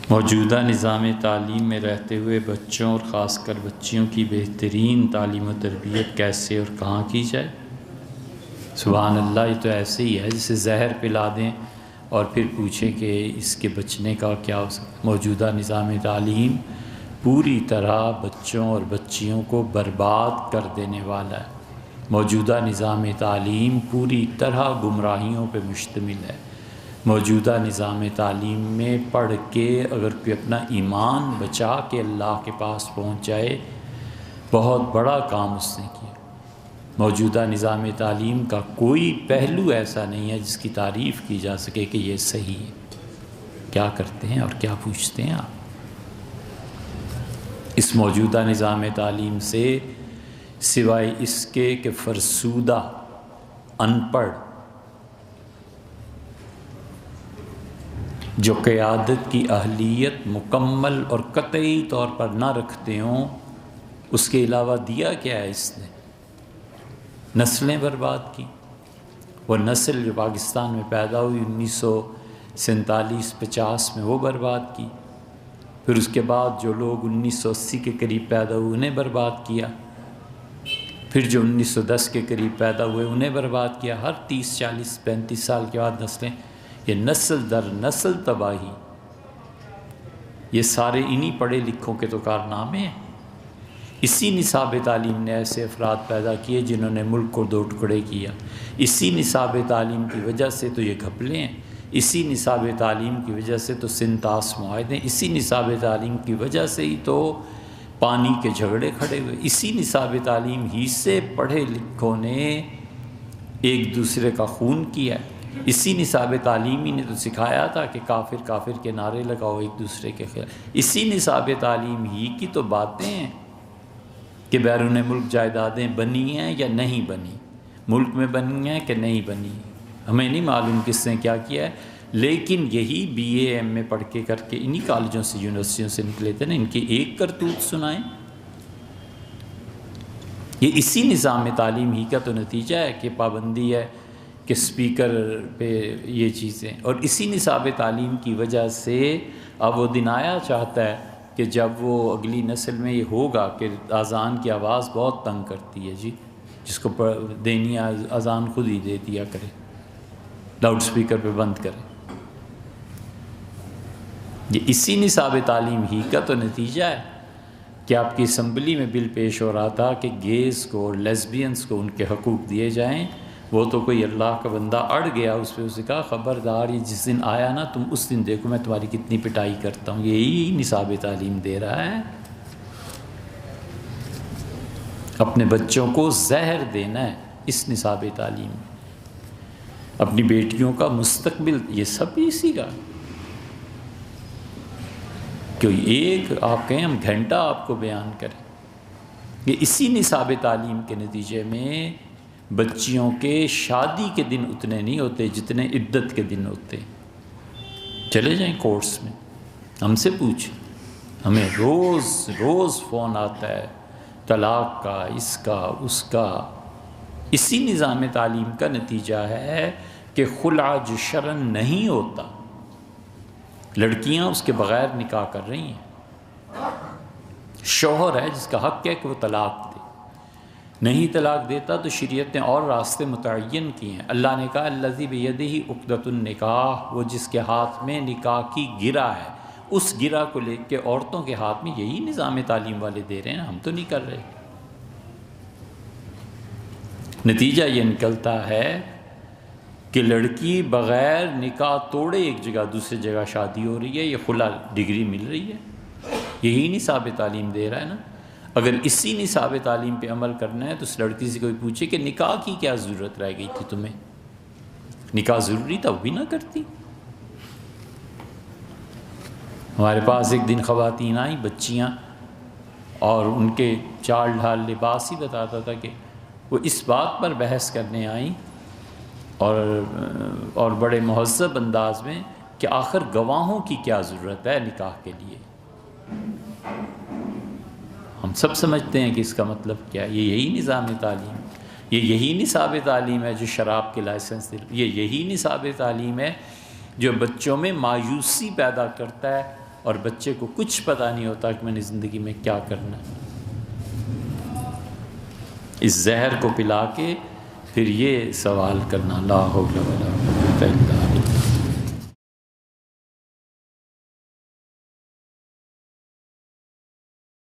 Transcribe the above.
موجودہ نظام تعلیم میں رہتے ہوئے بچوں اور خاص کر بچیوں کی بہترین تعلیم و تربیت کیسے اور کہاں کی جائے؟ سبحان اللہ، یہ تو ایسے ہی ہے جسے زہر پلا دیں اور پھر پوچھیں کہ اس کے بچنے کا کیا ہو سکتا۔ موجودہ نظام تعلیم پوری طرح بچوں اور بچیوں کو برباد کر دینے والا ہے۔ موجودہ نظام تعلیم پوری طرح گمراہیوں پہ مشتمل ہے۔ موجودہ نظام تعلیم میں پڑھ کے اگر کوئی اپنا ایمان بچا کے اللہ کے پاس پہنچ جائے، بہت بڑا کام اس نے کیا۔ موجودہ نظام تعلیم کا کوئی پہلو ایسا نہیں ہے جس کی تعریف کی جا سکے کہ یہ صحیح ہے۔ کیا کرتے ہیں اور کیا پوچھتے ہیں آپ؟ اس موجودہ نظام تعلیم سے سوائے اس کے کہ فرسودہ، ان پڑھ، جو قیادت کی اہلیت مکمل اور قطعی طور پر نہ رکھتے ہوں، اس کے علاوہ دیا کیا ہے اس نے؟ نسلیں برباد کی۔ وہ نسل جو پاکستان میں پیدا ہوئی 1947-50 میں، وہ برباد کی۔ پھر اس کے بعد جو لوگ 1980 کے قریب پیدا ہوئے انہیں برباد کیا، پھر جو 1910 کے قریب پیدا ہوئے انہیں برباد کیا۔ ہر 30 40 35 سال کے بعد نسلیں، یہ نسل در نسل تباہی۔ یہ سارے انہی پڑھے لکھوں کے تو کارنامے ہیں۔ اسی نصاب تعلیم نے ایسے افراد پیدا کیے جنہوں نے ملک کو دو ٹکڑے کیا۔ اسی نصاب تعلیم کی وجہ سے تو یہ گھپلے ہیں، اسی نصاب تعلیم کی وجہ سے تو سنتاس معاہدے، اسی نصاب تعلیم کی وجہ سے ہی تو پانی کے جھگڑے کھڑے ہوئے۔ اسی نصاب تعلیم ہی سے پڑھے لکھوں نے ایک دوسرے کا خون کیا ہے۔ اسی نصاب تعلیمی نے تو سکھایا تھا کہ کافر کافر کے نعرے لگاؤ ایک دوسرے کے خلاف۔ اسی نصاب تعلیم ہی کی تو باتیں ہیں کہ بیرون ملک جائیدادیں بنی ہیں یا نہیں بنی، ملک میں بنی ہیں کہ نہیں بنی، ہمیں نہیں معلوم کس نے کیا کیا ہے، لیکن یہی بی اے ایم اے پڑھ کے کر کے انہی کالجوں سے یونیورسٹیوں سے نکلے تھے نا، ان کی ایک کرتوت سنائیں۔ یہ اسی نظام تعلیم ہی کا تو نتیجہ ہے کہ پابندی ہے کہ سپیکر پہ یہ چیزیں، اور اسی نصاب تعلیم کی وجہ سے اب وہ دن آیا چاہتا ہے کہ جب وہ اگلی نسل میں یہ ہوگا کہ اذان کی آواز بہت تنگ کرتی ہے جی، جس کو دینی اذان خود ہی دے دیا کرے، لاؤڈ سپیکر پہ بند کرے۔ یہ اسی نصاب تعلیم ہی کا تو نتیجہ ہے کہ آپ کی اسمبلی میں بل پیش ہو رہا تھا کہ گیز کو اور لیسبینز کو ان کے حقوق دیے جائیں۔ وہ تو کوئی اللہ کا بندہ اڑ گیا اس پہ، اسے کہا خبردار، یہ جس دن آیا نا تم اس دن دیکھو میں تمہاری کتنی پٹائی کرتا ہوں۔ یہی نصاب تعلیم دے رہا ہے، اپنے بچوں کو زہر دینا ہے اس نصاب تعلیم میں، اپنی بیٹیوں کا مستقبل، یہ سب اسی کا۔ کوئی ایک آپ کہیں ہم گھنٹہ آپ کو بیان کریں، یہ اسی نصاب تعلیم کے نتیجے میں بچیوں کے شادی کے دن اتنے نہیں ہوتے جتنے عدت کے دن ہوتے۔ چلے جائیں کورس میں، ہم سے پوچھیں، ہمیں روز روز فون آتا ہے طلاق کا، اس کا اس کا۔ اسی نظام تعلیم کا نتیجہ ہے کہ خلع جو شرعاً نہیں ہوتا، لڑکیاں اس کے بغیر نکاح کر رہی ہیں۔ شوہر ہے جس کا حق ہے کہ وہ طلاق دے، نہیں طلاق دیتا تو شریعت نے اور راستے متعین کیے ہیں۔ اللہ نے کہا الذی بیدہ عقدۃ النکاح، وہ جس کے ہاتھ میں نکاح کی گرہ ہے، اس گرہ کو لے کے عورتوں کے ہاتھ میں یہی نظام تعلیم والے دے رہے ہیں، ہم تو نہیں کر رہے۔ نتیجہ یہ نکلتا ہے کہ لڑکی بغیر نکاح توڑے ایک جگہ دوسری جگہ شادی ہو رہی ہے، یہ خلا ڈگری مل رہی ہے، یہی نصاب تعلیم دے رہا ہے نا۔ اگر اسی نصاب تعلیم پہ عمل کرنا ہے تو اس لڑکی سے کوئی پوچھے کہ نکاح کی کیا ضرورت رہ گئی تھی تمہیں، نکاح ضروری تھا وہ بھی نہ کرتی۔ ہمارے پاس ایک دن خواتین آئیں، بچیاں، اور ان کے چال ڈھال لباس ہی بتاتا تھا کہ وہ اس بات پر بحث کرنے آئیں اور بڑے مہذب انداز میں کہ آخر گواہوں کی کیا ضرورت ہے نکاح کے لیے۔ ہم سب سمجھتے ہیں کہ اس کا مطلب کیا ہے۔ یہ یہی نظام تعلیم، یہ یہی نصاب تعلیم ہے جو شراب کے لائسنس دے، یہ یہی نصاب تعلیم ہے جو بچوں میں مایوسی پیدا کرتا ہے اور بچے کو کچھ پتہ نہیں ہوتا کہ میں نے زندگی میں کیا کرنا ہے۔ اس زہر کو پلا کے پھر یہ سوال کرنا لا حول ولا قوت الا باللہ۔